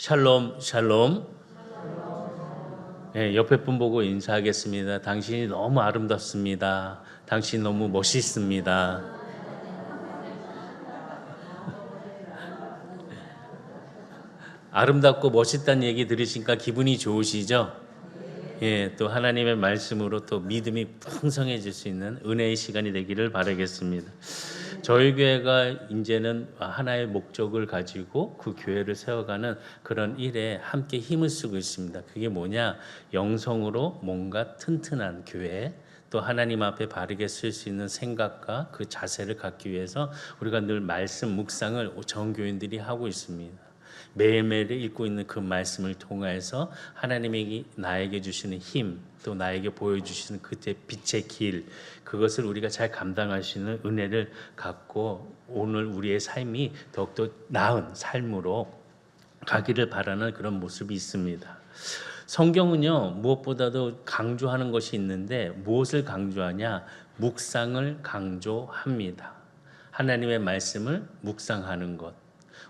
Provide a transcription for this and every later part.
샬롬, 샬롬. 네, 옆에 분 보고 인사하겠습니다. 당신이 너무 아름답습니다. 당신이 너무 멋있습니다. 아름답고 멋있다는 얘기 들으시니까 기분이 좋으시죠? 예, 또 하나님의 말씀으로 또 믿음이 풍성해질 수 있는 은혜의 시간이 되기를 바라겠습니다. 저희 교회가 이제는 하나의 목적을 가지고 그 교회를 세워가는 그런 일에 함께 힘을 쓰고 있습니다. 그게 뭐냐? 영성으로 뭔가 튼튼한 교회, 또 하나님 앞에 바르게 쓸 수 있는 생각과 그 자세를 갖기 위해서 우리가 늘 말씀 묵상을 정교인들이 하고 있습니다. 매일매일 읽고 있는 그 말씀을 통해서 하나님이 나에게 주시는 힘, 또 나에게 보여주시는 그때 빛의 길, 그것을 우리가 잘 감당할 수 있는 은혜를 갖고 오늘 우리의 삶이 더욱더 나은 삶으로 가기를 바라는 그런 모습이 있습니다. 성경은요, 무엇보다도 강조하는 것이 있는데 무엇을 강조하냐? 묵상을 강조합니다. 하나님의 말씀을 묵상하는 것.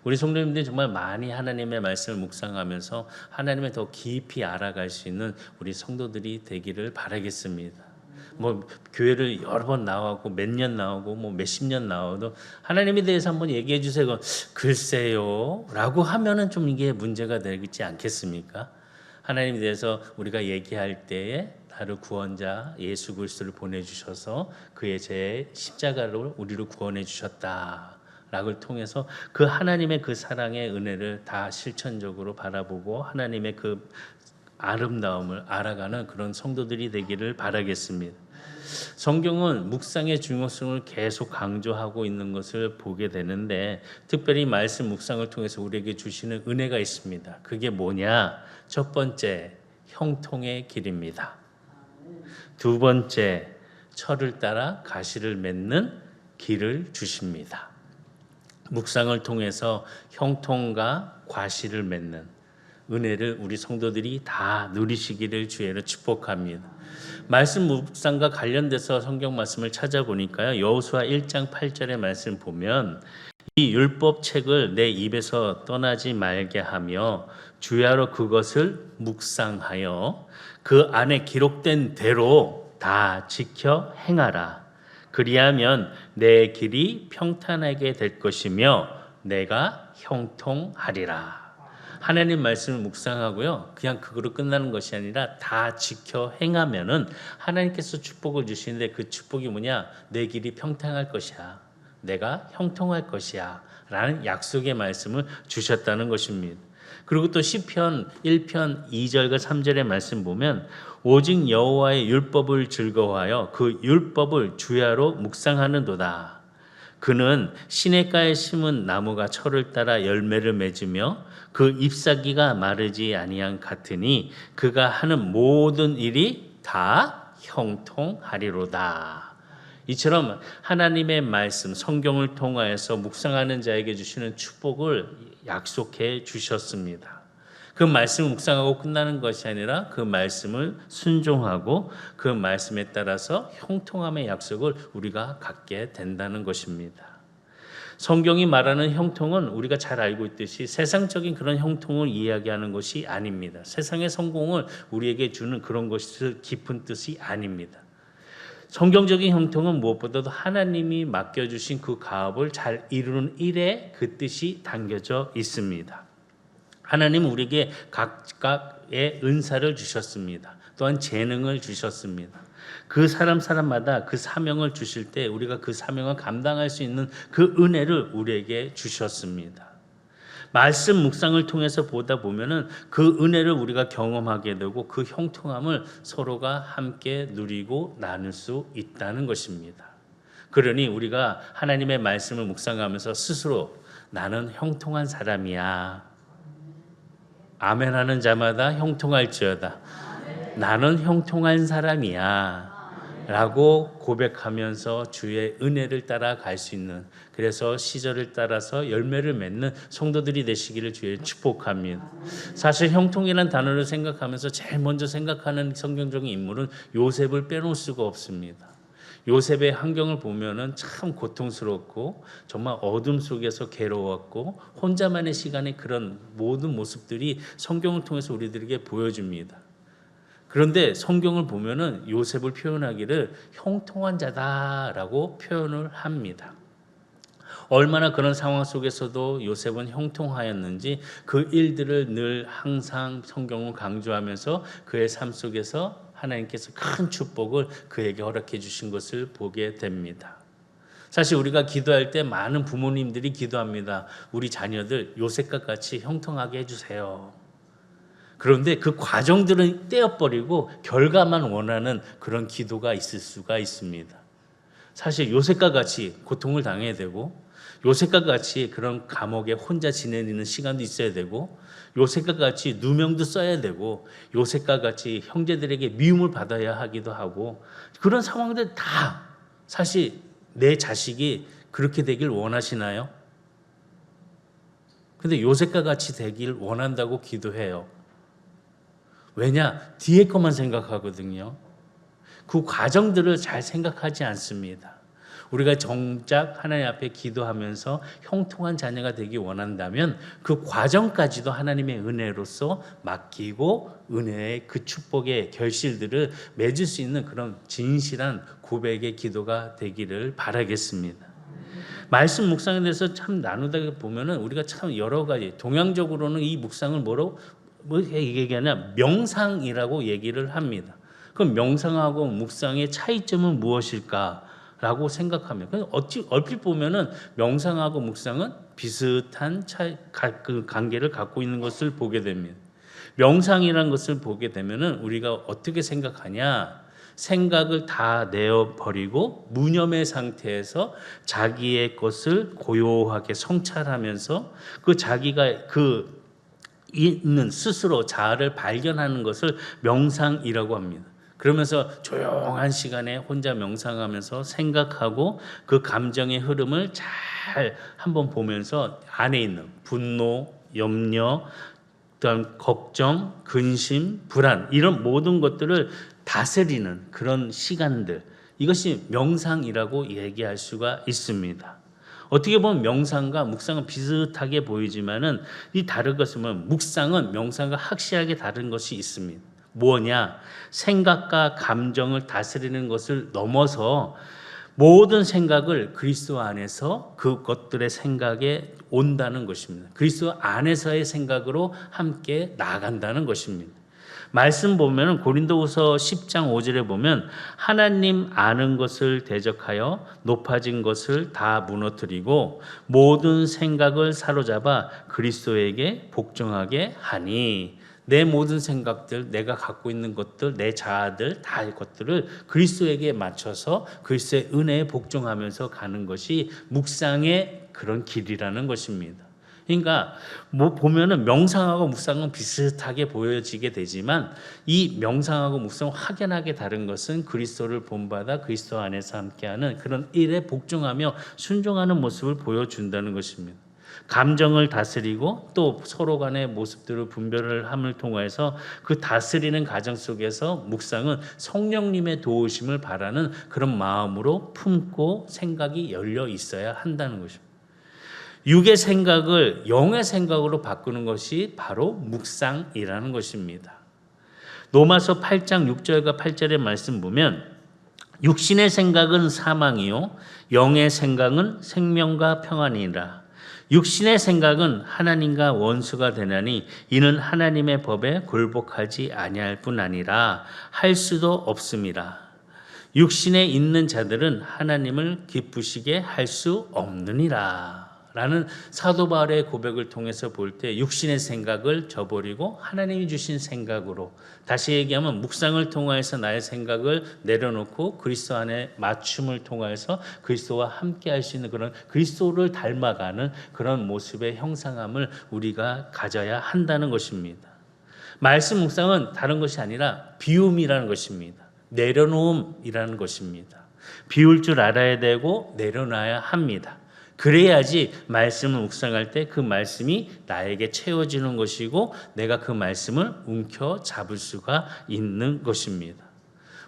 우리 성도님들이 정말 많이 하나님의 말씀을 묵상하면서 하나님을 더 깊이 알아갈 수 있는 우리 성도들이 되기를 바라겠습니다. 뭐 교회를 여러 번 나오고 몇 년 나오고 뭐 몇십 년 나와도 하나님에 대해서 한번 얘기해 주세요. 글쎄요 라고 하면은 좀 이게 문제가 되지 않겠습니까? 하나님에 대해서 우리가 얘기할 때에 나를 구원자 예수 그리스도를 보내주셔서 그의 제 십자가로 우리를 구원해 주셨다 락을 통해서 그 하나님의 그 사랑의 은혜를 다 실천적으로 바라보고 하나님의 그 아름다움을 알아가는 그런 성도들이 되기를 바라겠습니다. 성경은 묵상의 중요성을 계속 강조하고 있는 것을 보게 되는데 특별히 말씀 묵상을 통해서 우리에게 주시는 은혜가 있습니다. 그게 뭐냐? 첫 번째, 형통의 길입니다. 두 번째, 철을 따라 가시를 맺는 길을 주십니다. 묵상을 통해서 형통과 과실을 맺는 은혜를 우리 성도들이 다 누리시기를 주의로 축복합니다. 말씀 묵상과 관련돼서 성경 말씀을 찾아보니까요. 여호수아 1장 8절의 말씀 보면 이 율법 책을 내 입에서 떠나지 말게 하며 주야로 그것을 묵상하여 그 안에 기록된 대로 다 지켜 행하라. 그리하면 내 길이 평탄하게 될 것이며 내가 형통하리라. 하나님 말씀을 묵상하고요. 그냥 그거로 끝나는 것이 아니라 다 지켜 행하면은 하나님께서 축복을 주시는데 그 축복이 뭐냐? 내 길이 평탄할 것이야. 내가 형통할 것이야. 라는 약속의 말씀을 주셨다는 것입니다. 그리고 또 시편 1편 2절과 3절의 말씀 보면 오직 여호와의 율법을 즐거워하여 그 율법을 주야로 묵상하는도다. 그는 시냇가에 심은 나무가 철을 따라 열매를 맺으며 그 잎사귀가 마르지 아니한 같으니 그가 하는 모든 일이 다 형통하리로다. 이처럼 하나님의 말씀 성경을 통하여서 묵상하는 자에게 주시는 축복을 약속해 주셨습니다. 그 말씀을 묵상하고 끝나는 것이 아니라 그 말씀을 순종하고 그 말씀에 따라서 형통함의 약속을 우리가 갖게 된다는 것입니다. 성경이 말하는 형통은 우리가 잘 알고 있듯이 세상적인 그런 형통을 이야기하는 것이 아닙니다. 세상의 성공을 우리에게 주는 그런 것을 깊은 뜻이 아닙니다. 성경적인 형통은 무엇보다도 하나님이 맡겨주신 그 가업을 잘 이루는 일에 그 뜻이 담겨져 있습니다. 하나님은 우리에게 각각의 은사를 주셨습니다. 또한 재능을 주셨습니다. 그 사람마다 그 사명을 주실 때 우리가 그 사명을 감당할 수 있는 그 은혜를 우리에게 주셨습니다. 말씀 묵상을 통해서 보다 보면은 그 은혜를 우리가 경험하게 되고 그 형통함을 서로가 함께 누리고 나눌 수 있다는 것입니다. 그러니 우리가 하나님의 말씀을 묵상하면서 스스로 나는 형통한 사람이야. 아멘 하는 자마다 형통할지어다. 나는 형통한 사람이야. 라고 고백하면서 주의 은혜를 따라 갈 수 있는, 그래서 시절을 따라서 열매를 맺는 성도들이 되시기를 주의 축복합니다. 사실 형통이라는 단어를 생각하면서 제일 먼저 생각하는 성경적인 인물은 요셉을 빼놓을 수가 없습니다. 요셉의 환경을 보면은 참 고통스럽고 정말 어둠 속에서 괴로웠고 혼자만의 시간에 그런 모든 모습들이 성경을 통해서 우리들에게 보여줍니다. 그런데 성경을 보면은 요셉을 표현하기를 형통한 자다라고 표현을 합니다. 얼마나 그런 상황 속에서도 요셉은 형통하였는지 그 일들을 늘 항상 성경을 강조하면서 그의 삶 속에서 하나님께서 큰 축복을 그에게 허락해 주신 것을 보게 됩니다. 사실 우리가 기도할 때 많은 부모님들이 기도합니다. 우리 자녀들 요셉과 같이 형통하게 해주세요. 그런데 그 과정들은 떼어버리고 결과만 원하는 그런 기도가 있을 수가 있습니다. 사실 요셉과 같이 고통을 당해야 되고 요셉과 같이 그런 감옥에 혼자 지내는 시간도 있어야 되고 요셉과 같이 누명도 써야 되고 요셉과 같이 형제들에게 미움을 받아야 하기도 하고 그런 상황들 다 사실 내 자식이 그렇게 되길 원하시나요? 근데 요셉과 같이 되길 원한다고 기도해요. 왜냐? 뒤에 것만 생각하거든요. 그 과정들을 잘 생각하지 않습니다. 우리가 정작 하나님 앞에 기도하면서 형통한 자녀가 되기 원한다면 그 과정까지도 하나님의 은혜로서 맡기고 은혜의 그 축복의 결실들을 맺을 수 있는 그런 진실한 고백의 기도가 되기를 바라겠습니다. 말씀 묵상에 대해서 참 나누다 보면은 우리가 참 여러 가지 동양적으로는 이 묵상을 뭐 얘기하냐 명상이라고 얘기를 합니다. 그럼 명상하고 묵상의 차이점은 무엇일까? 라고 생각하면 얼핏 보면은 명상하고 묵상은 비슷한 그 관계를 갖고 있는 것을 보게 됩니다. 명상이라는 것을 보게 되면은 우리가 어떻게 생각하냐? 생각을 다 내어버리고 무념의 상태에서 자기의 것을 고요하게 성찰하면서 그 자기가 그 있는 스스로 자아를 발견하는 것을 명상이라고 합니다. 그러면서 조용한 시간에 혼자 명상하면서 생각하고 그 감정의 흐름을 잘 한번 보면서 안에 있는 분노, 염려, 어떤 걱정, 근심, 불안 이런 모든 것들을 다스리는 그런 시간들 이것이 명상이라고 얘기할 수가 있습니다. 어떻게 보면 명상과 묵상은 비슷하게 보이지만은 이 다른 것은 묵상은 명상과 확실하게 다른 것이 있습니다. 뭐냐? 생각과 감정을 다스리는 것을 넘어서 모든 생각을 그리스도 안에서 그것들의 생각에 온다는 것입니다. 그리스도 안에서의 생각으로 함께 나아간다는 것입니다. 말씀 보면 고린도후서 10장 5절에 보면 하나님 아는 것을 대적하여 높아진 것을 다 무너뜨리고 모든 생각을 사로잡아 그리스도에게 복종하게 하니 내 모든 생각들, 내가 갖고 있는 것들, 내 자아들 다 것들을 그리스도에게 맞춰서 그리스도의 은혜에 복종하면서 가는 것이 묵상의 그런 길이라는 것입니다. 그러니까 뭐 보면은 명상하고 묵상은 비슷하게 보여지게 되지만 이 명상하고 묵상은 확연하게 다른 것은 그리스도를 본받아 그리스도 안에서 함께하는 그런 일에 복종하며 순종하는 모습을 보여준다는 것입니다. 감정을 다스리고 또 서로 간의 모습들을 분별을 함을 통해서 그 다스리는 과정 속에서 묵상은 성령님의 도우심을 바라는 그런 마음으로 품고 생각이 열려 있어야 한다는 것입니다. 육의 생각을 영의 생각으로 바꾸는 것이 바로 묵상이라는 것입니다. 로마서 8장 6절과 8절의 말씀 보면 육신의 생각은 사망이요 영의 생각은 생명과 평안이라. 육신의 생각은 하나님과 원수가 되나니 이는 하나님의 법에 굴복하지 아니할 뿐 아니라 할 수도 없음이라. 육신에 있는 자들은 하나님을 기쁘시게 할 수 없느니라. 라는 사도 바울의 고백을 통해서 볼 때 육신의 생각을 저버리고 하나님이 주신 생각으로 다시 얘기하면 묵상을 통해서 나의 생각을 내려놓고 그리스도 안에 맞춤을 통해서 그리스도와 함께 할 수 있는 그런 그리스도를 닮아가는 그런 모습의 형상함을 우리가 가져야 한다는 것입니다. 말씀 묵상은 다른 것이 아니라 비움이라는 것입니다. 내려놓음이라는 것입니다. 비울 줄 알아야 되고 내려놔야 합니다. 그래야지 말씀을 묵상할 때 그 말씀이 나에게 채워지는 것이고 내가 그 말씀을 움켜 잡을 수가 있는 것입니다.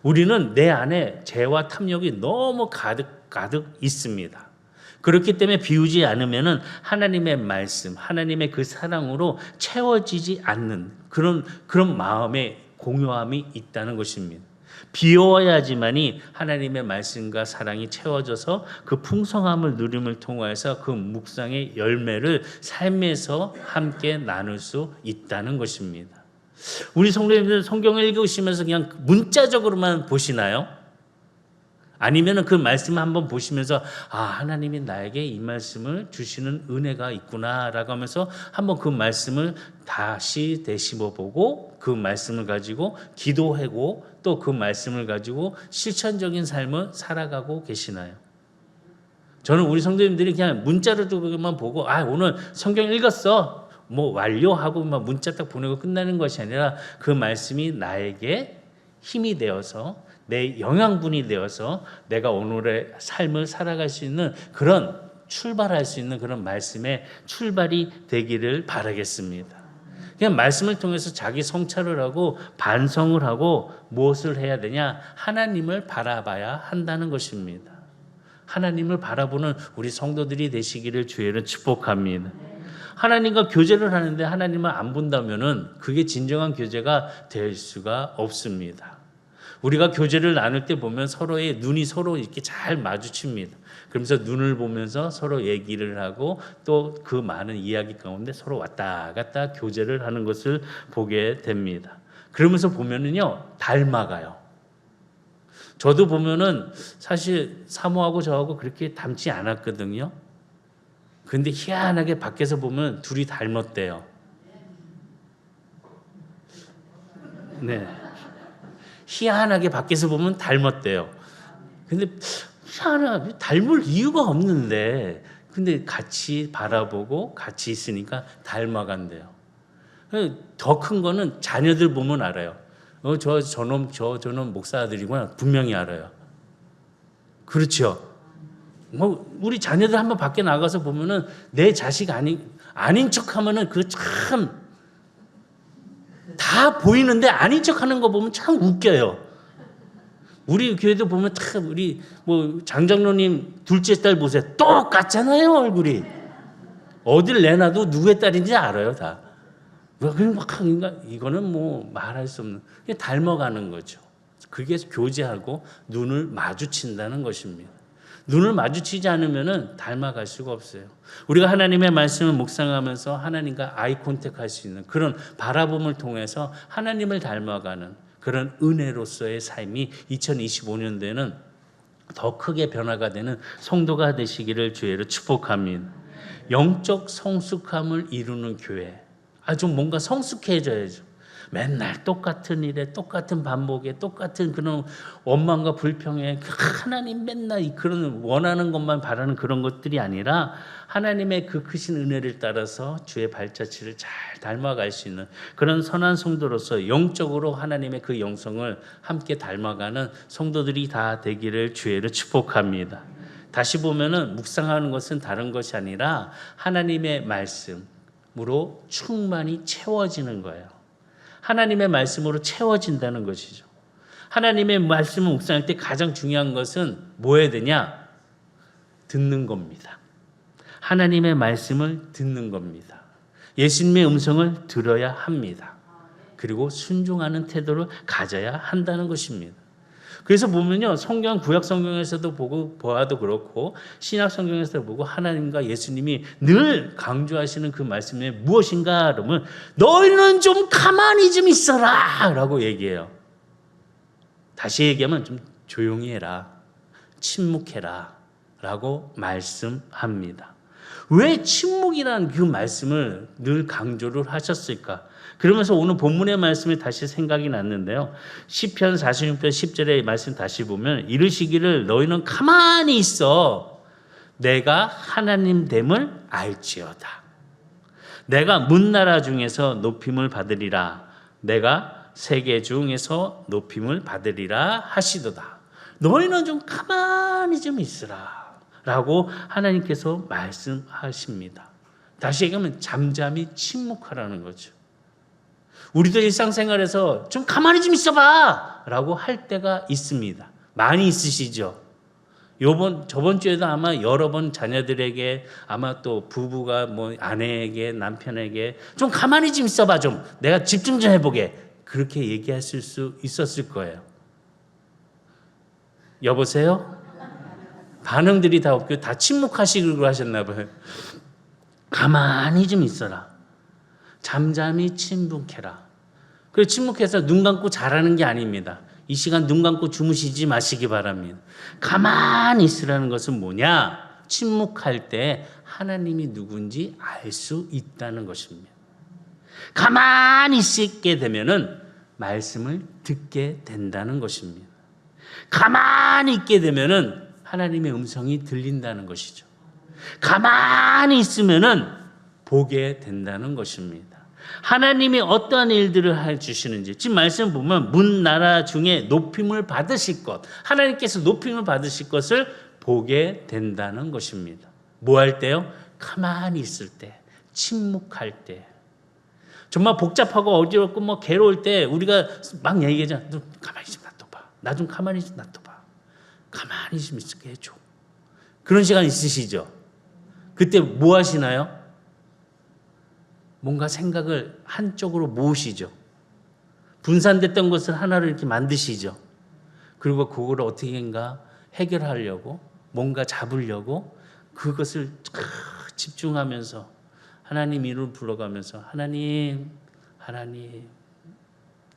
우리는 내 안에 죄와 탐욕이 너무 가득 있습니다. 그렇기 때문에 비우지 않으면은 하나님의 말씀, 하나님의 그 사랑으로 채워지지 않는 그런 마음의 공허함이 있다는 것입니다. 비워야지만이 하나님의 말씀과 사랑이 채워져서 그 풍성함을 누림을 통해서 그 묵상의 열매를 삶에서 함께 나눌 수 있다는 것입니다. 우리 성도님들 성경을 읽으시면서 그냥 문자적으로만 보시나요? 아니면 그 말씀을 한번 보시면서 하나님이 나에게 이 말씀을 주시는 은혜가 있구나라고 하면서 한번 그 말씀을 다시 되씹어 보고 그 말씀을 가지고 기도하고 또 그 말씀을 가지고 실천적인 삶을 살아가고 계시나요? 저는 우리 성도님들이 그냥 문자로만 보고 오늘 성경 읽었어 완료하고 문자 딱 보내고 끝나는 것이 아니라 그 말씀이 나에게 힘이 되어서 내 영양분이 되어서 내가 오늘의 삶을 살아갈 수 있는 그런 출발할 수 있는 그런 말씀의 출발이 되기를 바라겠습니다. 그냥 말씀을 통해서 자기 성찰을 하고 반성을 하고 무엇을 해야 되냐? 하나님을 바라봐야 한다는 것입니다. 하나님을 바라보는 우리 성도들이 되시기를 주의를 축복합니다. 하나님과 교제를 하는데 하나님을 안 본다면은 그게 진정한 교제가 될 수가 없습니다. 우리가 교제를 나눌 때 보면 서로의 눈이 서로 이렇게 잘 마주칩니다. 그러면서 눈을 보면서 서로 얘기를 하고 또 그 많은 이야기 가운데 서로 왔다 갔다 교제를 하는 것을 보게 됩니다. 그러면서 보면은요, 닮아가요. 저도 보면은 사실 사모하고 저하고 그렇게 닮지 않았거든요. 근데 희한하게 밖에서 보면 둘이 닮았대요. 네. 희한하게 밖에서 보면 닮았대요. 근데 희한하게 닮을 이유가 없는데 근데 같이 바라보고 같이 있으니까 닮아간대요. 더 큰 거는 자녀들 보면 알아요. 저놈 목사 아들이구나 분명히 알아요. 그렇죠. 우리 자녀들 한번 밖에 나가서 보면은 내 자식 아닌 척하면은 그 참 다 보이는데 아닌 척하는 거 보면 참 웃겨요. 우리 교회도 보면 참 우리 장장로님 둘째 딸 보세요. 똑같잖아요 얼굴이. 어딜 내놔도 누구의 딸인지 알아요 다. 이거는 말할 수 없는 닮아가는 거죠. 그게 교제하고 눈을 마주친다는 것입니다. 눈을 마주치지 않으면 닮아갈 수가 없어요. 우리가 하나님의 말씀을 묵상하면서 하나님과 아이 컨택할 수 있는 그런 바라봄을 통해서 하나님을 닮아가는 그런 은혜로서의 삶이 2025년도에는 더 크게 변화가 되는 성도가 되시기를 주의로 축복합니다. 영적 성숙함을 이루는 교회. 좀 뭔가 성숙해져야죠. 맨날 똑같은 일에 똑같은 반복에 똑같은 그런 원망과 불평에 하나님 맨날 그런 원하는 것만 바라는 그런 것들이 아니라 하나님의 그 크신 은혜를 따라서 주의 발자취를 잘 닮아갈 수 있는 그런 선한 성도로서 영적으로 하나님의 그 영성을 함께 닮아가는 성도들이 다 되기를 주의로 축복합니다. 다시 보면은 묵상하는 것은 다른 것이 아니라 하나님의 말씀으로 충만히 채워지는 거예요. 하나님의 말씀으로 채워진다는 것이죠. 하나님의 말씀을 묵상할 때 가장 중요한 것은 뭐 해야 되냐? 듣는 겁니다. 하나님의 말씀을 듣는 겁니다. 예수님의 음성을 들어야 합니다. 그리고 순종하는 태도를 가져야 한다는 것입니다. 그래서 보면요, 성경 구약 성경에서도 보아도 그렇고 신약 성경에서도 보고 하나님과 예수님이 늘 강조하시는 그 말씀이 무엇인가 그러면 너희는 좀 가만히 좀 있어라라고 얘기해요. 다시 얘기하면 좀 조용히 해라, 침묵해라라고 말씀합니다. 왜 침묵이라는 그 말씀을 늘 강조를 하셨을까? 그러면서 오늘 본문의 말씀이 다시 생각이 났는데요. 시편 46편 10절의 말씀 다시 보면 이르시기를 너희는 가만히 있어 내가 하나님 됨을 알지어다. 내가 문나라 중에서 높임을 받으리라. 내가 세계 중에서 높임을 받으리라 하시도다. 너희는 좀 가만히 좀 있으라 라고 하나님께서 말씀하십니다. 다시 얘기하면 잠잠히 침묵하라는 거죠. 우리도 일상생활에서 좀 가만히 좀 있어봐 라고 할 때가 있습니다. 많이 있으시죠? 저번 주에도 아마 여러 번 자녀들에게, 아마 또 부부가 뭐 아내에게, 남편에게 좀 가만히 좀 있어봐, 좀 내가 집중 좀 해보게, 그렇게 얘기하실 수 있었을 거예요. 여보세요? 반응들이 다 없고 다 침묵하시고 하셨나 봐요. 가만히 좀 있어라. 잠잠히 침묵해라. 그리고 침묵해서 눈 감고 자라는 게 아닙니다. 이 시간 눈 감고 주무시지 마시기 바랍니다. 가만히 있으라는 것은 뭐냐? 침묵할 때 하나님이 누군지 알 수 있다는 것입니다. 가만히 있게 되면은 말씀을 듣게 된다는 것입니다. 가만히 있게 되면은 하나님의 음성이 들린다는 것이죠. 가만히 있으면은 보게 된다는 것입니다. 하나님이 어떠한 일들을 해 주시는지 지금 말씀 보면 문 나라 중에 높임을 받으실 것, 하나님께서 높임을 받으실 것을 보게 된다는 것입니다. 뭐 할 때요? 가만히 있을 때, 침묵할 때. 정말 복잡하고 어지럽고 뭐 괴로울 때 우리가 막 얘기하잖아. 너 가만히 좀 놔둬봐. 나 좀 가만히 좀 놔둬봐. 가만히 좀 있게 해줘. 그런 시간 있으시죠? 그때 뭐 하시나요? 뭔가 생각을 한쪽으로 모으시죠. 분산됐던 것을 하나로 이렇게 만드시죠. 그리고 그거를 어떻게인가 해결하려고, 뭔가 잡으려고 그것을 집중하면서 하나님 이름을 불러가면서 하나님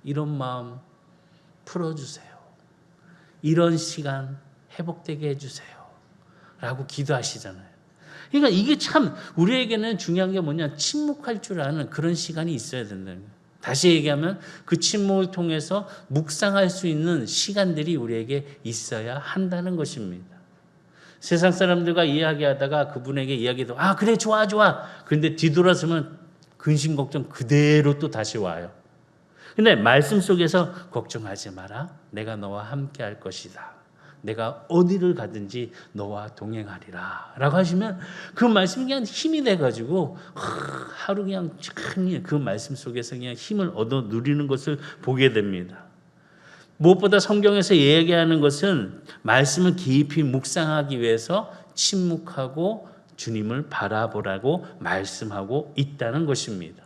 이런 마음 풀어주세요. 이런 시간 회복되게 해주세요. 라고 기도하시잖아요. 그러니까 이게 참 우리에게는 중요한 게 뭐냐, 침묵할 줄 아는 그런 시간이 있어야 된다는 거예요. 다시 얘기하면 그 침묵을 통해서 묵상할 수 있는 시간들이 우리에게 있어야 한다는 것입니다. 세상 사람들과 이야기하다가 그분에게 이야기도 그래 좋아 그런데 뒤돌아서면 근심 걱정 그대로 또 다시 와요. 근데 말씀 속에서 걱정하지 마라, 내가 너와 함께 할 것이다, 내가 어디를 가든지 너와 동행하리라 라고 하시면 그 말씀이 그냥 힘이 돼가지고 하루 그냥 그 말씀 속에서 그냥 힘을 얻어 누리는 것을 보게 됩니다. 무엇보다 성경에서 얘기하는 것은 말씀을 깊이 묵상하기 위해서 침묵하고 주님을 바라보라고 말씀하고 있다는 것입니다.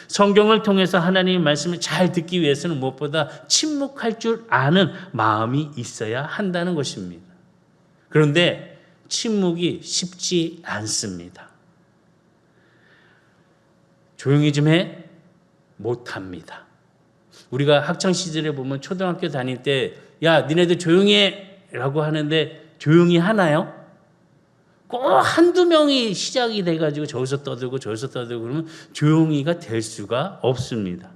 성경을 통해서 하나님의 말씀을 잘 듣기 위해서는 무엇보다 침묵할 줄 아는 마음이 있어야 한다는 것입니다. 그런데 침묵이 쉽지 않습니다. 조용히 좀 해? 못합니다. 우리가 학창시절에 보면 초등학교 다닐 때 야 니네들 조용히 해 라고 하는데 조용히 하나요? 꼭 한두 명이 시작이 돼가지고 저기서 떠들고 저기서 떠들고 그러면 조용히가 될 수가 없습니다.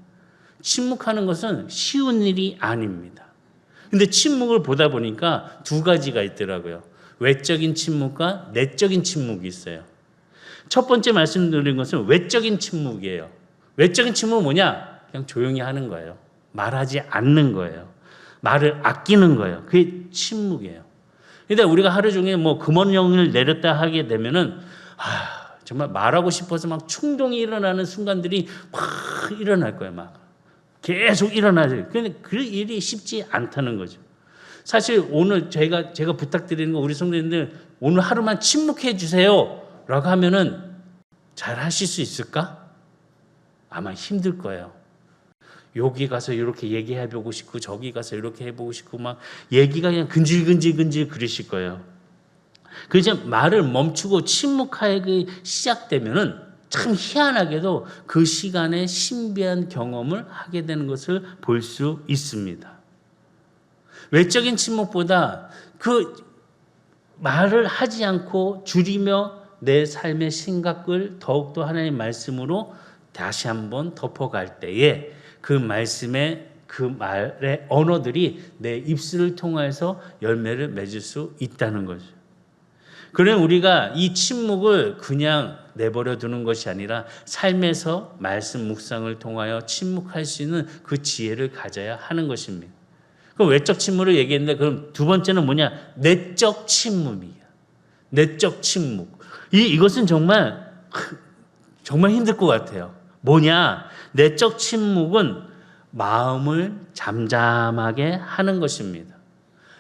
침묵하는 것은 쉬운 일이 아닙니다. 근데 침묵을 보다 보니까 두 가지가 있더라고요. 외적인 침묵과 내적인 침묵이 있어요. 첫 번째 말씀드린 것은 외적인 침묵이에요. 외적인 침묵은 뭐냐? 그냥 조용히 하는 거예요. 말하지 않는 거예요. 말을 아끼는 거예요. 그게 침묵이에요. 근데 우리가 하루 종일 뭐 금원령을 내렸다 하게 되면은 정말 말하고 싶어서 막 충동이 일어나는 순간들이 막 일어날 거예요. 막 계속 일어나죠. 근데 그 일이 쉽지 않다는 거죠. 사실 오늘 제가 부탁드리는 거, 우리 성도님들 오늘 하루만 침묵해 주세요라고 하면은 잘 하실 수 있을까? 아마 힘들 거예요. 여기 가서 이렇게 얘기해보고 싶고 저기 가서 이렇게 해보고 싶고 막 얘기가 그냥 근질근질 그러실 거예요. 그래서 말을 멈추고 침묵하기 시작되면은 참 희한하게도 그 시간에 신비한 경험을 하게 되는 것을 볼 수 있습니다. 외적인 침묵보다 그 말을 하지 않고 줄이며 내 삶의 생각을 더욱더 하나님의 말씀으로 다시 한번 덮어갈 때에 그 말씀의 그 말의 언어들이 내 입술을 통해서 열매를 맺을 수 있다는 거죠. 그러면 우리가 이 침묵을 그냥 내버려 두는 것이 아니라 삶에서 말씀 묵상을 통하여 침묵할 수 있는 그 지혜를 가져야 하는 것입니다. 그럼 외적 침묵을 얘기했는데 그럼 두 번째는 뭐냐? 내적 침묵이야. 내적 침묵. 이것은 정말 힘들 것 같아요. 뭐냐? 내적 침묵은 마음을 잠잠하게 하는 것입니다.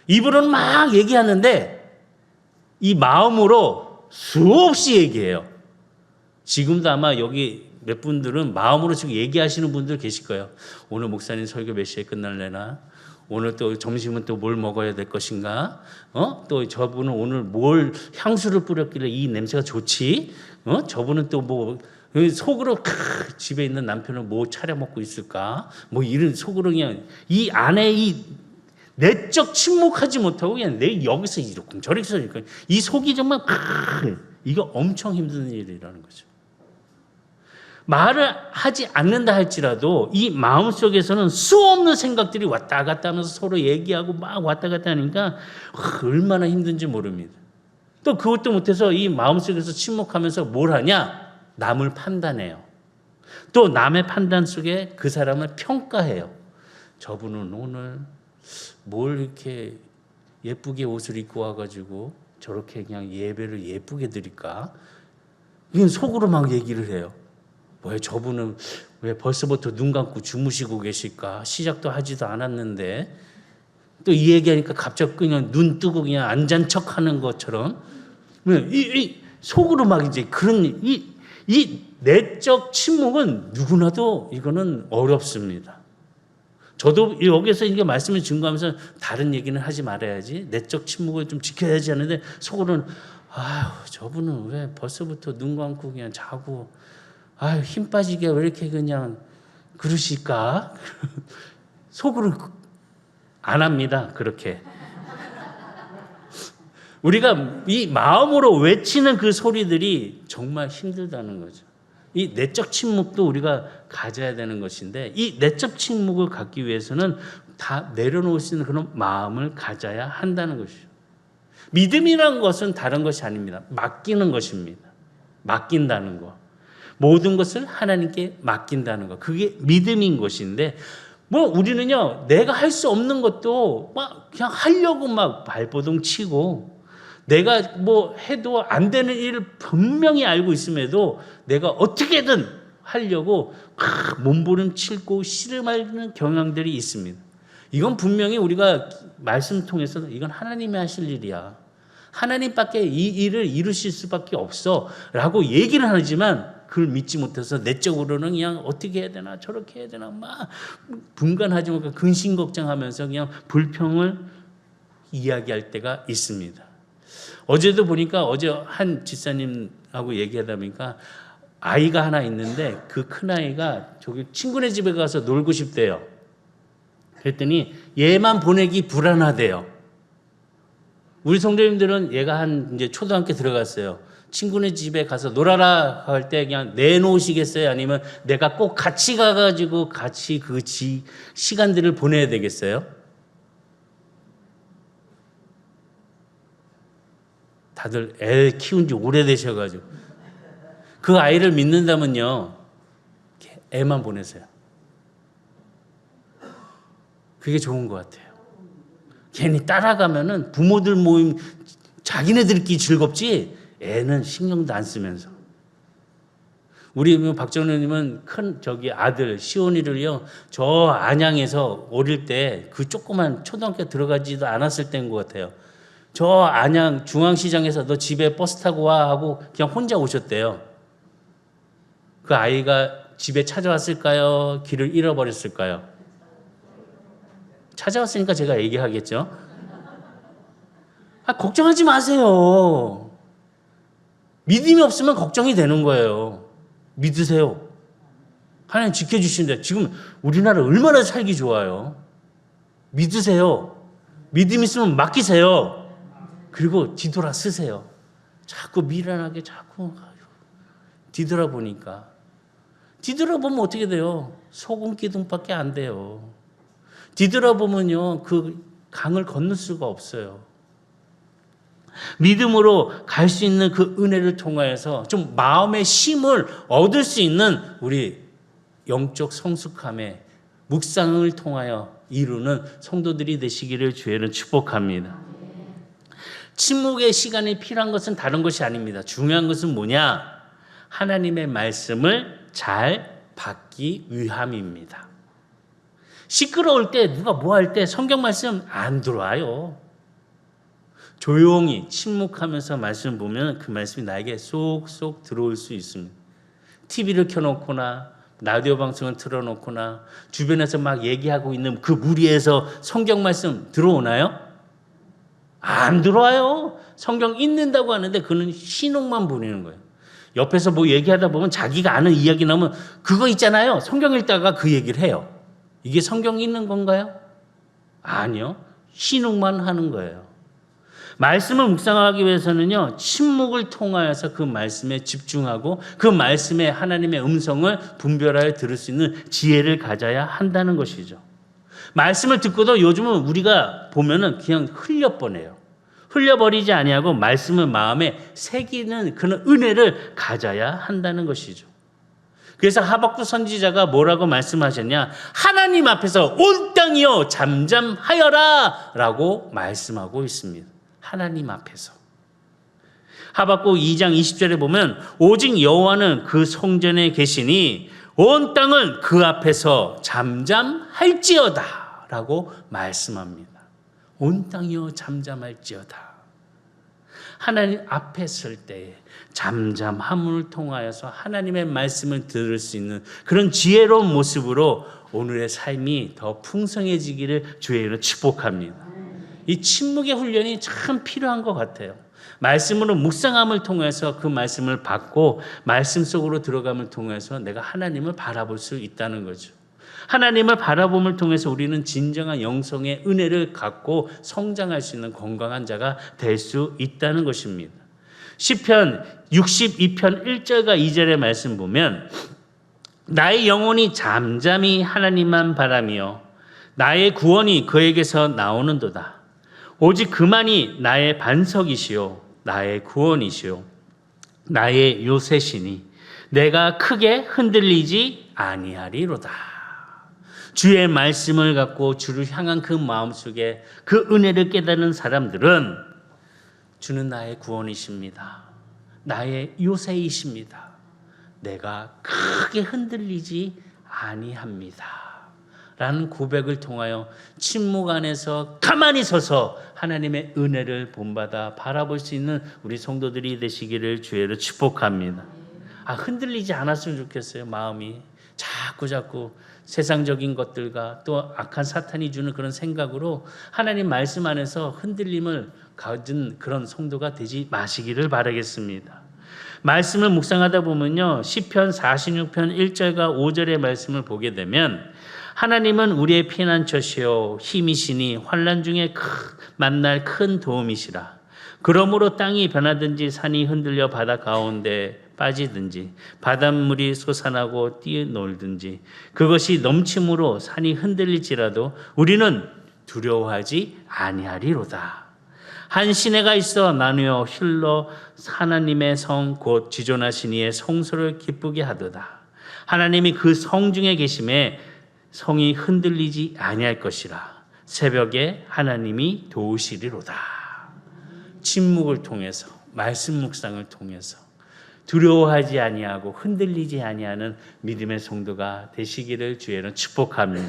입으로는 막 얘기하는데 이 마음으로 수없이 얘기해요. 지금도 아마 여기 몇 분들은 마음으로 지금 얘기하시는 분들 계실 거예요. 오늘 목사님 설교 몇 시에 끝날래나? 오늘 또 점심은 또 뭘 먹어야 될 것인가? 또 저분은 오늘 뭘 향수를 뿌렸길래 이 냄새가 좋지? 저분은 또 뭐 속으로 집에 있는 남편은 뭐 차려 먹고 있을까? 뭐 이런 속으로 그냥 이 안에 이 내적 침묵하지 못하고 그냥 내 여기서 이렇게 저렇게 이렇게 이 속이 정말 이거 엄청 힘든 일이라는 거죠. 말을 하지 않는다 할지라도 이 마음속에서는 수없는 생각들이 왔다 갔다 하면서 서로 얘기하고 막 왔다 갔다 하니까 얼마나 힘든지 모릅니다. 또 그것도 못해서 이 마음속에서 침묵하면서 뭘 하냐? 남을 판단해요. 또 남의 판단 속에 그 사람을 평가해요. 저분은 오늘 뭘 이렇게 예쁘게 옷을 입고 와가지고 저렇게 그냥 예배를 예쁘게 드릴까? 이건 속으로 막 얘기를 해요. 왜 저분은 왜 벌써부터 눈 감고 주무시고 계실까? 시작도 하지도 않았는데 또 이 얘기하니까 갑자기 그냥 눈 뜨고 그냥 안 잔 척하는 것처럼 이 속으로 막 이제 그런 이 내적 침묵은 누구나도 이거는 어렵습니다. 저도 여기서 이게 말씀을 증거하면서 다른 얘기는 하지 말아야지 내적 침묵을 좀 지켜야지 하는데 속으로는 아유 저분은 왜 벌써부터 눈 감고 그냥 자고 아유 힘 빠지게 왜 이렇게 그냥 그러실까? 속으로 안 합니다. 그렇게 우리가 이 마음으로 외치는 그 소리들이 정말 힘들다는 거죠. 이 내적 침묵도 우리가 가져야 되는 것인데 이 내적 침묵을 갖기 위해서는 다 내려놓을 수 있는 그런 마음을 가져야 한다는 것이죠. 믿음이란 것은 다른 것이 아닙니다. 맡기는 것입니다. 맡긴다는 거. 모든 것을 하나님께 맡긴다는 거. 그게 믿음인 것인데 뭐 우리는요 내가 할 수 없는 것도 막 그냥 하려고 막 발버둥 치고 내가 뭐 해도 안 되는 일을 분명히 알고 있음에도 내가 어떻게든 하려고 몸부림치고 씨름하는 경향들이 있습니다. 이건 분명히 우리가 말씀 통해서 이건 하나님이 하실 일이야. 하나님밖에 이 일을 이루실 수밖에 없어 라고 얘기를 하지만 그걸 믿지 못해서 내적으로는 그냥 어떻게 해야 되나 저렇게 해야 되나 막 분간하지 못하고 근심걱정하면서 그냥 불평을 이야기할 때가 있습니다. 어제도 보니까 어제 한 집사님하고 얘기하다 보니까 아이가 하나 있는데 그 큰아이가 저기 친구네 집에 가서 놀고 싶대요. 그랬더니 얘만 보내기 불안하대요. 우리 성도님들은 얘가 한 이제 초등학교 들어갔어요. 친구네 집에 가서 놀아라 할 때 그냥 내놓으시겠어요? 아니면 내가 꼭 같이 가가지고 같이 그 시간들을 보내야 되겠어요? 다들 애 키운 지 오래되셔가지고 그 아이를 믿는다면요 애만 보내세요. 그게 좋은 것 같아요. 괜히 따라가면은 부모들 모임 자기네들끼리 즐겁지 애는 신경도 안 쓰면서. 우리 박정현님은 큰 저기 아들 시온이를요 저 안양에서 어릴 때 그 조그만 초등학교 들어가지도 않았을 때인 것 같아요. 저 안양 중앙시장에서 너 집에 버스 타고 와 하고 그냥 혼자 오셨대요. 그 아이가 집에 찾아왔을까요? 길을 잃어버렸을까요? 찾아왔으니까 제가 얘기하겠죠. 걱정하지 마세요. 믿음이 없으면 걱정이 되는 거예요. 믿으세요. 하나님 지켜주신다. 지금 우리나라 얼마나 살기 좋아요. 믿으세요. 믿음 있으면 맡기세요. 그리고 뒤돌아 쓰세요. 자꾸 미련하게 자꾸 뒤돌아보니까. 뒤돌아보면 어떻게 돼요? 소금 기둥밖에 안 돼요. 뒤돌아보면요 그 강을 건널 수가 없어요. 믿음으로 갈 수 있는 그 은혜를 통하여서 좀 마음의 힘을 얻을 수 있는 우리 영적 성숙함의 묵상을 통하여 이루는 성도들이 되시기를 주의는 축복합니다. 침묵의 시간이 필요한 것은 다른 것이 아닙니다. 중요한 것은 뭐냐? 하나님의 말씀을 잘 받기 위함입니다. 시끄러울 때 누가 뭐 할 때 성경 말씀 안 들어와요. 조용히 침묵하면서 말씀 보면 그 말씀이 나에게 쏙쏙 들어올 수 있습니다. TV를 켜놓거나 라디오 방송을 틀어놓거나 주변에서 막 얘기하고 있는 그 무리에서 성경 말씀 들어오나요? 안 들어와요. 성경 읽는다고 하는데 그는 신호만 보내는 거예요. 옆에서 뭐 얘기하다 보면 자기가 아는 이야기 나오면 그거 있잖아요. 성경 읽다가 그 얘기를 해요. 이게 성경 읽는 건가요? 아니요. 신호만 하는 거예요. 말씀을 묵상하기 위해서는요, 침묵을 통하여서 그 말씀에 집중하고 그 말씀에 하나님의 음성을 분별하여 들을 수 있는 지혜를 가져야 한다는 것이죠. 말씀을 듣고도 요즘은 우리가 보면은 그냥 흘려보내요. 흘려버리지 아니하고 말씀을 마음에 새기는 그런 은혜를 가져야 한다는 것이죠. 그래서 하박국 선지자가 뭐라고 말씀하셨냐? 하나님 앞에서 온 땅이여 잠잠하여라 라고 말씀하고 있습니다. 하나님 앞에서. 하박국 2장 20절에 보면 오직 여호와는 그 성전에 계시니 온 땅은 그 앞에서 잠잠할지어다 라고 말씀합니다. 온 땅이여 잠잠할지어다. 하나님 앞에 설 때에 잠잠함을 통하여서 하나님의 말씀을 들을 수 있는 그런 지혜로운 모습으로 오늘의 삶이 더 풍성해지기를 주의 이름으로 축복합니다. 이 침묵의 훈련이 참 필요한 것 같아요. 말씀으로 묵상함을 통해서 그 말씀을 받고 말씀 속으로 들어감을 통해서 내가 하나님을 바라볼 수 있다는 거죠. 하나님을 바라봄을 통해서 우리는 진정한 영성의 은혜를 갖고 성장할 수 있는 건강한 자가 될 수 있다는 것입니다. 시편 62편 1절과 2절의 말씀 보면 나의 영혼이 잠잠히 하나님만 바라며 나의 구원이 그에게서 나오는도다. 오직 그만이 나의 반석이시요 나의 구원이시요 나의 요새시니 내가 크게 흔들리지 아니하리로다. 주의 말씀을 갖고 주를 향한 그 마음속에 그 은혜를 깨닫는 사람들은 주는 나의 구원이십니다. 나의 요새이십니다. 내가 크게 흔들리지 아니합니다. 라는 고백을 통하여 침묵 안에서 가만히 서서 하나님의 은혜를 본받아 바라볼 수 있는 우리 성도들이 되시기를 주의로 축복합니다. 흔들리지 않았으면 좋겠어요. 마음이 자꾸 세상적인 것들과 또 악한 사탄이 주는 그런 생각으로 하나님 말씀 안에서 흔들림을 가진 그런 성도가 되지 마시기를 바라겠습니다. 말씀을 묵상하다 보면요, 시편 46편 1절과 5절의 말씀을 보게 되면 하나님은 우리의 피난처시요 힘이시니 환난 중에 만날 큰 도움이시라. 그러므로 땅이 변하든지 산이 흔들려 바다 가운데 빠지든지 바닷물이 솟아나고 뛰놀든지 그것이 넘침으로 산이 흔들릴지라도 우리는 두려워하지 아니하리로다. 한 시내가 있어 나누어 힐러 하나님의 성 곧 지존하신 이의 성소를 기쁘게 하도다. 하나님이 그 성 중에 계심에 성이 흔들리지 아니할 것이라. 새벽에 하나님이 도우시리로다. 침묵을 통해서 말씀 묵상을 통해서 두려워하지 아니하고 흔들리지 아니하는 믿음의 성도가 되시기를 주의로 축복합니다.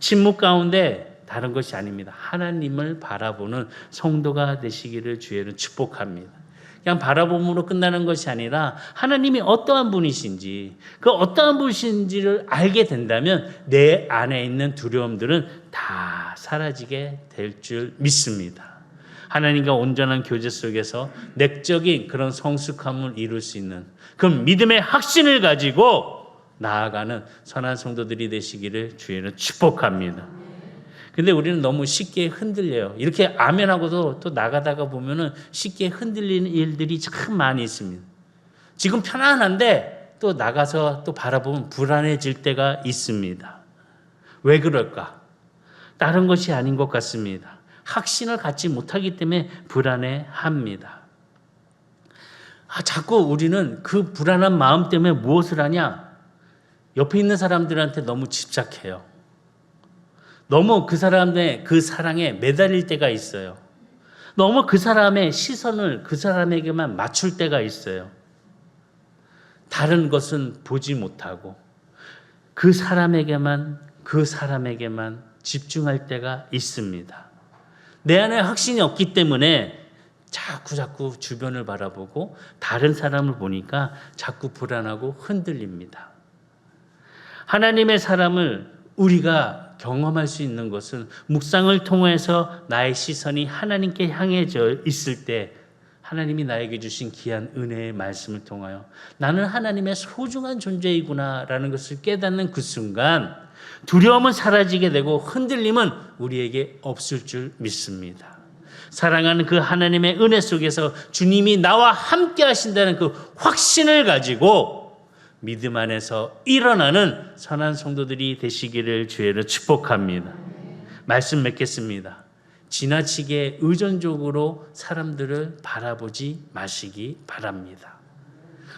침묵 가운데 다른 것이 아닙니다. 하나님을 바라보는 성도가 되시기를 주의로 축복합니다. 그냥 바라봄으로 끝나는 것이 아니라 하나님이 어떠한 분이신지 그 어떠한 분이신지를 알게 된다면 내 안에 있는 두려움들은 다 사라지게 될 줄 믿습니다. 하나님과 온전한 교제 속에서 내적인 그런 성숙함을 이룰 수 있는 그런 믿음의 확신을 가지고 나아가는 선한 성도들이 되시기를 주의로 축복합니다. 근데 우리는 너무 쉽게 흔들려요. 이렇게 아멘하고도 또 나가다가 보면은 쉽게 흔들리는 일들이 참 많이 있습니다. 지금 편안한데 또 나가서 또 바라보면 불안해질 때가 있습니다. 왜 그럴까? 다른 것이 아닌 것 같습니다. 확신을 갖지 못하기 때문에 불안해합니다. 자꾸 우리는 그 불안한 마음 때문에 무엇을 하냐? 옆에 있는 사람들한테 너무 집착해요. 너무 그 사람의 그 사랑에 매달릴 때가 있어요. 너무 그 사람의 시선을 그 사람에게만 맞출 때가 있어요. 다른 것은 보지 못하고 그 사람에게만 집중할 때가 있습니다. 내 안에 확신이 없기 때문에 자꾸 주변을 바라보고 다른 사람을 보니까 자꾸 불안하고 흔들립니다. 하나님의 사람을 우리가 경험할 수 있는 것은 묵상을 통해서 나의 시선이 하나님께 향해져 있을 때 하나님이 나에게 주신 귀한 은혜의 말씀을 통하여 나는 하나님의 소중한 존재이구나라는 것을 깨닫는 그 순간 두려움은 사라지게 되고 흔들림은 우리에게 없을 줄 믿습니다. 사랑하는 그 하나님의 은혜 속에서 주님이 나와 함께 하신다는 그 확신을 가지고 믿음 안에서 일어나는 선한 성도들이 되시기를 주의로 축복합니다. 말씀 맺겠습니다. 지나치게 의존적으로 사람들을 바라보지 마시기 바랍니다.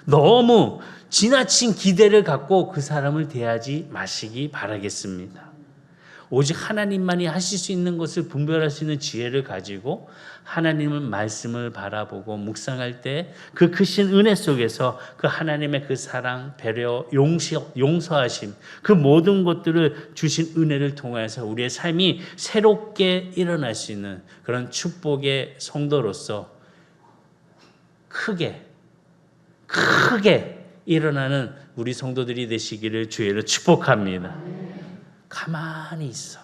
너무 지나친 기대를 갖고 그 사람을 대하지 마시기 바라겠습니다. 오직 하나님만이 하실 수 있는 것을 분별할 수 있는 지혜를 가지고 하나님의 말씀을 바라보고 묵상할 때 그 크신 은혜 속에서 그 하나님의 그 사랑, 배려, 용서하심 그 모든 것들을 주신 은혜를 통해서 우리의 삶이 새롭게 일어날 수 있는 그런 축복의 성도로서 크게 일어나는 우리 성도들이 되시기를 주의로 축복합니다. 가만히 있어.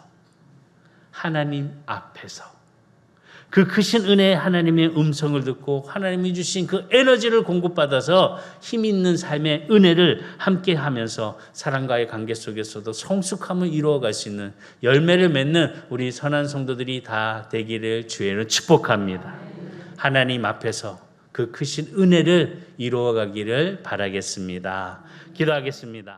하나님 앞에서 그 크신 은혜의 하나님의 음성을 듣고 하나님이 주신 그 에너지를 공급받아서 힘 있는 삶의 은혜를 함께 하면서 사랑과의 관계 속에서도 성숙함을 이루어갈 수 있는 열매를 맺는 우리 선한 성도들이 다 되기를 주의로 축복합니다. 하나님 앞에서 그 크신 은혜를 이루어가기를 바라겠습니다. 기도하겠습니다.